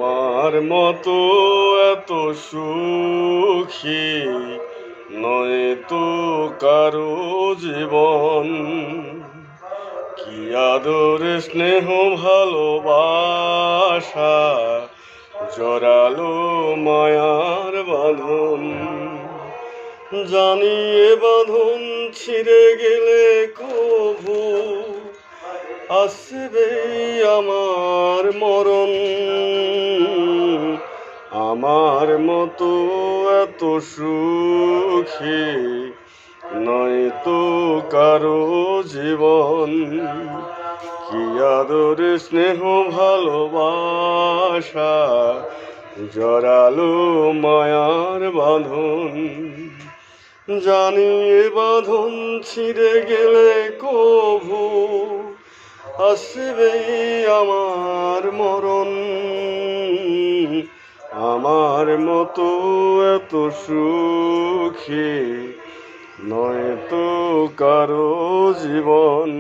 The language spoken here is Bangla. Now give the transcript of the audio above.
আমার মতো এত সুখী নয় তো কারো জীবন। কি আদর স্নেহ ভালোবাসা জড়ালো মায়ার বাঁধন। জানি এ বাঁধন ছিঁড়ে গেলে কভু আসবে আমার মরণ। আমার মতো এত সুখী নয় তো কারো জীবন। কি আদর স্নেহ ভালোবাসা জড়ালো মায়ার বাঁধন। জানি এ বাঁধন ছিঁড়ে গেলে কভু আসবে আমার মরণ। আমার মতো এত সুখী নয় তো কারো জীবন।